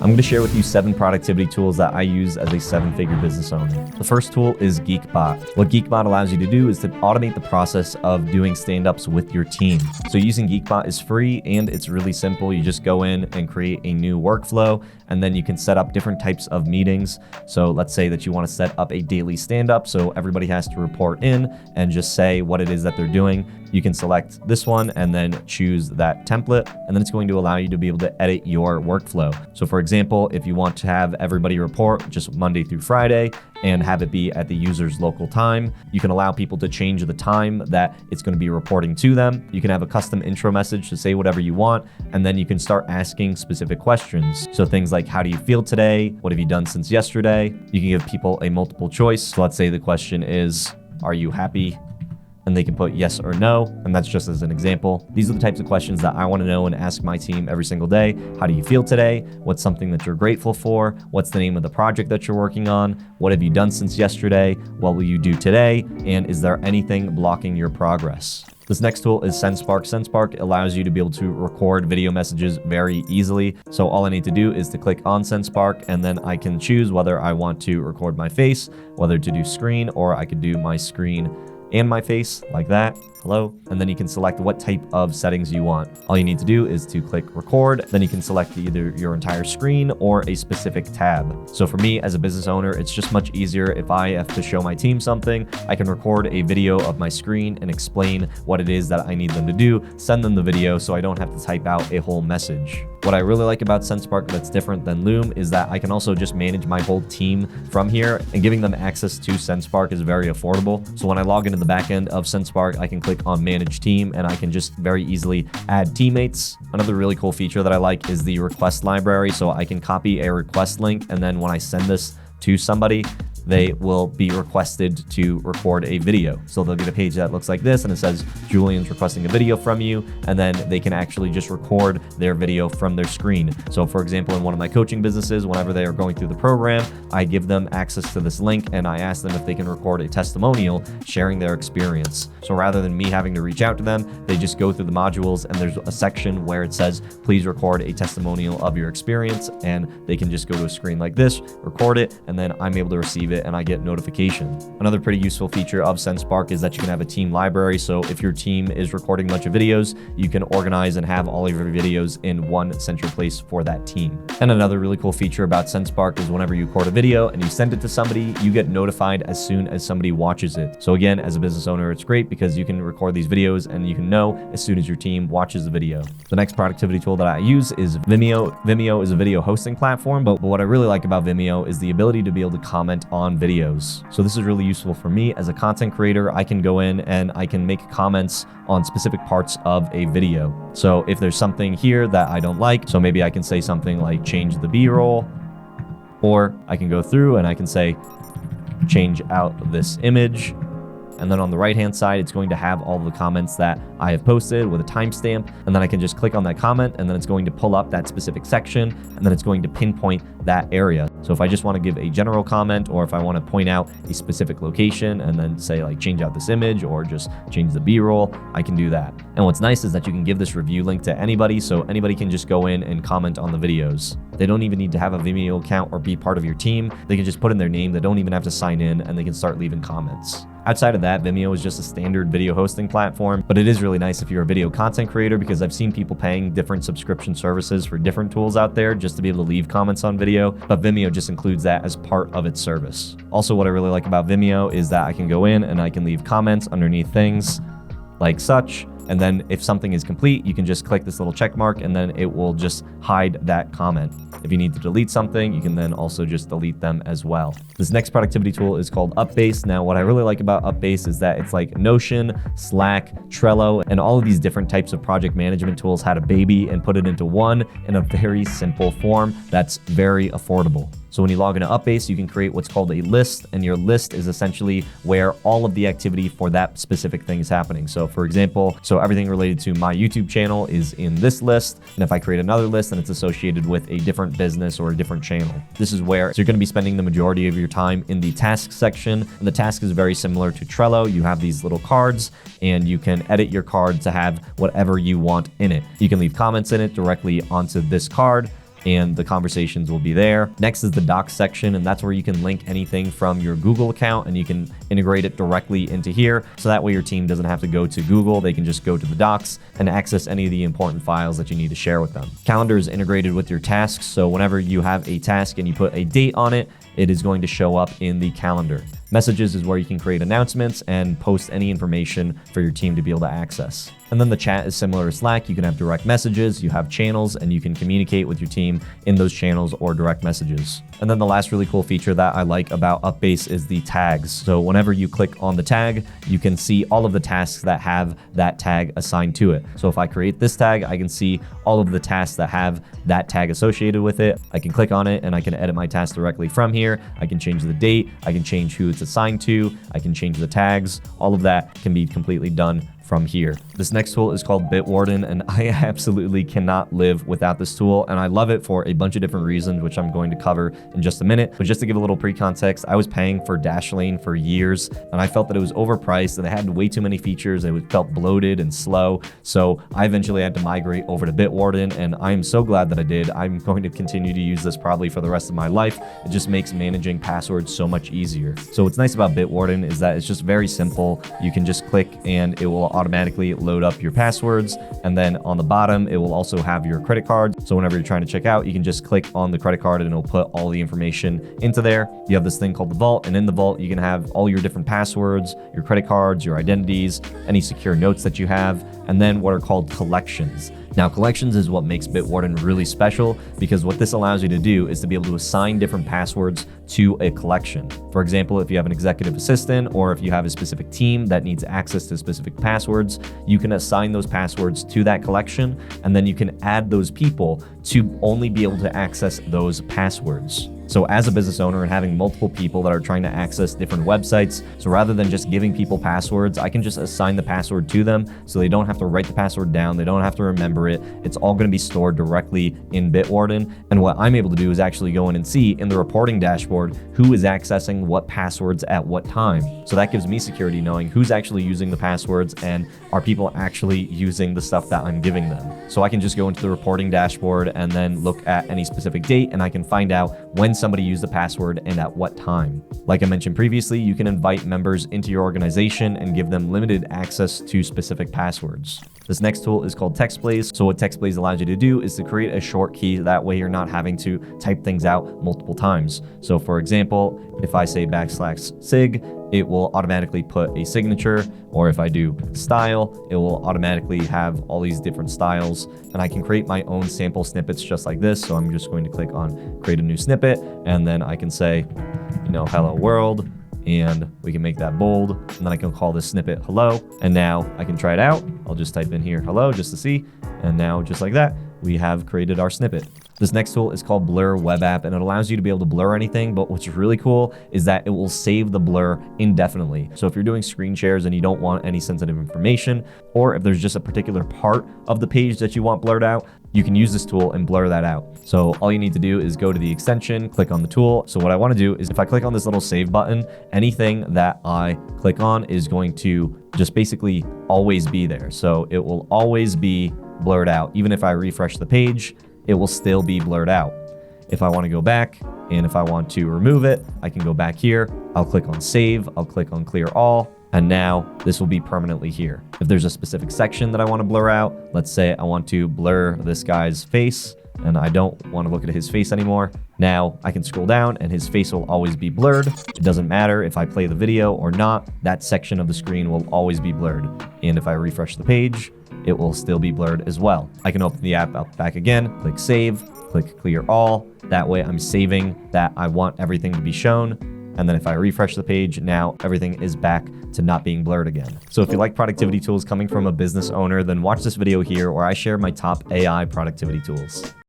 I'm going to share with you 7 productivity tools that I use as a 7-figure business owner. The first tool is Geekbot. What Geekbot allows you to do is to automate the process of doing stand-ups with your team. So using Geekbot is free and it's really simple. You just go in and create a new workflow, and then you can set up different types of meetings. So let's say that you want to set up a daily stand-up, so everybody has to report in and just say what it is that they're doing. You can select this one and then choose that template, and then it's going to allow you to be able to edit your workflow. So for example, if you want to have everybody report just Monday through Friday and have it be at the user's local time, you can allow people to change the time that it's going to be reporting to them. You can have a custom intro message to say whatever you want, and then you can start asking specific questions. So things like, how do you feel today? What have you done since yesterday? You can give people a multiple choice. So let's say the question is, are you happy? And they can put yes or no, and that's just as an example. These are the types of questions that I want to know and ask my team every single day. How do you feel today? What's something that you're grateful for? What's the name of the project that you're working on? What have you done since yesterday? What will you do today? And is there anything blocking your progress? This next tool is SendSpark. SendSpark allows you to be able to record video messages very easily. So all I need to do is to click on SendSpark, and then I can choose whether I want to record my face, whether to do screen, or I could do my screen and my face like that. Hello. And then you can select what type of settings you want. All you need to do is to click record. Then you can select either your entire screen or a specific tab. So for me as a business owner, it's just much easier if I have to show my team something. I can record a video of my screen and explain what it is that I need them to do, send them the video so I don't have to type out a whole message. What I really like about SendSpark that's different than Loom is that I can also just manage my whole team from here, and giving them access to SendSpark is very affordable. So when I log into the back end of SendSpark, I can click on manage team and I can just very easily add teammates. Another really cool feature that I like is the request library. So I can copy a request link, and then when I send this to somebody, they will be requested to record a video. So they'll get a page that looks like this, and it says Julian's requesting a video from you, and then they can actually just record their video from their screen. So for example, in one of my coaching businesses, whenever they are going through the program, I give them access to this link and I ask them if they can record a testimonial sharing their experience. So rather than me having to reach out to them, they just go through the modules, and there's a section where it says, please record a testimonial of your experience, and they can just go to a screen like this, record it, and then I'm able to receive it and I get notification. Another pretty useful feature of SendSpark is that you can have a team library. So if your team is recording a bunch of videos, you can organize and have all of your videos in one central place for that team. And another really cool feature about SendSpark is whenever you record a video and you send it to somebody, you get notified as soon as somebody watches it. So again, as a business owner, it's great because you can record these videos and you can know as soon as your team watches the video. The next productivity tool that I use is Vimeo. Vimeo is a video hosting platform, but what I really like about Vimeo is the ability to be able to comment on videos. So this is really useful for me as a content creator. I can go in and I can make comments on specific parts of a video. So if there's something here that I don't like, so maybe I can say something like change the B-roll, or I can go through and I can say change out this image. And then on the right-hand side, it's going to have all the comments that I have posted with a timestamp. And then I can just click on that comment, and then it's going to pull up that specific section, and then it's going to pinpoint that area. So if I just want to give a general comment, or if I want to point out a specific location and then say like change out this image or just change the B-roll, I can do that. And what's nice is that you can give this review link to anybody, so anybody can just go in and comment on the videos. They don't even need to have a Vimeo account or be part of your team. They can just put in their name. They don't even have to sign in, and they can start leaving comments. Outside of that, Vimeo is just a standard video hosting platform, but it is really nice if you're a video content creator, because I've seen people paying different subscription services for different tools out there just to be able to leave comments on video, but Vimeo just includes that as part of its service. Also, what I really like about Vimeo is that I can go in and I can leave comments underneath things like such. And then if something is complete, you can just click this little check mark and then it will just hide that comment. If you need to delete something, you can then also just delete them as well. This next productivity tool is called Upbase. Now, what I really like about Upbase is that it's like Notion, Slack, Trello, and all of these different types of project management tools had a baby and put it into one in a very simple form that's very affordable. So when you log into Upbase, you can create what's called a list, and your list is essentially where all of the activity for that specific thing is happening. So for example, everything related to my YouTube channel is in this list, and if I create another list, then it's associated with a different business or a different channel. This is where you're going to be spending the majority of your time in the task section, and the task is very similar to Trello. You have these little cards, and you can edit your card to have whatever you want in it. You can leave comments in it directly onto this card. and the conversations will be there. Next is the docs section, and that's where you can link anything from your Google account and you can integrate it directly into here. So that way your team doesn't have to go to Google. They can just go to the docs and access any of the important files that you need to share with them. Calendar is integrated with your tasks. So whenever you have a task and you put a date on it, it is going to show up in the calendar. Messages is where you can create announcements and post any information for your team to be able to access. And then the chat is similar to Slack. You can have direct messages, you have channels, and you can communicate with your team in those channels or direct messages. And then the last really cool feature that I like about Upbase is the tags. So whenever you click on the tag, you can see all of the tasks that have that tag assigned to it. So if I create this tag, I can see all of the tasks that have that tag associated with it. I can click on it and I can edit my task directly from here. I can change the date. I can change who it's assigned to. I can change the tags. All of that can be completely done from here. This next tool is called Bitwarden, and I absolutely cannot live without this tool, and I love it for a bunch of different reasons, which I'm going to cover in just a minute. But just to give a little pre-context, I was paying for Dashlane for years, and I felt that it was overpriced and it had way too many features and it felt bloated and slow. So I eventually had to migrate over to Bitwarden, and I am so glad that I did. I'm going to continue to use this probably for the rest of my life. It just makes managing passwords so much easier. So what's nice about Bitwarden is that it's just very simple. You can just click and it will automatically load up your passwords, and then on the bottom it will also have your credit card. So whenever you're trying to check out, you can just click on the credit card and it'll put all the information into there. You have this thing called the vault, and in the vault you can have all your different passwords, your credit cards, your identities, any secure notes that you have, and then what are called collections. Now, collections is what makes Bitwarden really special, because what this allows you to do is to be able to assign different passwords to a collection. For example, if you have an executive assistant or if you have a specific team that needs access to specific passwords, you can assign those passwords to that collection, and then you can add those people to only be able to access those passwords. So as a business owner and having multiple people that are trying to access different websites, so rather than just giving people passwords, I can just assign the password to them so they don't have to write the password down, they don't have to remember it. It's all going to be stored directly in Bitwarden. And what I'm able to do is actually go in and see in the reporting dashboard who is accessing what passwords at what time. So that gives me security, knowing who's actually using the passwords and are people actually using the stuff that I'm giving them. So I can just go into the reporting dashboard and then look at any specific date, and I can find out when somebody used the password and at what time. Like I mentioned previously, you can invite members into your organization and give them limited access to specific passwords. This next tool is called TextBlox. So what TextBlox allows you to do is to create a short key. That way you're not having to type things out multiple times. So for example, if I say \sig, it will automatically put a signature, or if I do style, it will automatically have all these different styles, and I can create my own sample snippets just like this. So I'm just going to click on create a new snippet, and then I can say, hello world, and we can make that bold, and then I can call this snippet hello, and now I can try it out. I'll just type in here hello just to see, and now just like that, we have created our snippet. This next tool is called blurweb.app, and it allows you to be able to blur anything, but what's really cool is that it will save the blur indefinitely. So if you're doing screen shares and you don't want any sensitive information, or if there's just a particular part of the page that you want blurred out, you can use this tool and blur that out. So all you need to do is go to the extension, click on the tool. So what I want to do is if I click on this little save button, anything that I click on is going to just basically always be there. So it will always be blurred out. Even if I refresh the page, it will still be blurred out. If I want to go back, and if I want to remove it, I can go back here. I'll click on save, I'll click on clear all, and now this will be permanently here. If there's a specific section that I want to blur out, let's say I want to blur this guy's face, and I don't want to look at his face anymore. Now I can scroll down and his face will always be blurred. It doesn't matter if I play the video or not, that section of the screen will always be blurred. And if I refresh the page, it will still be blurred as well. I can open the app up back again, click save, click clear all. That way I'm saving that I want everything to be shown. And then if I refresh the page, now everything is back to not being blurred again. So if you like productivity tools coming from a business owner, then watch this video here where I share my top AI productivity tools.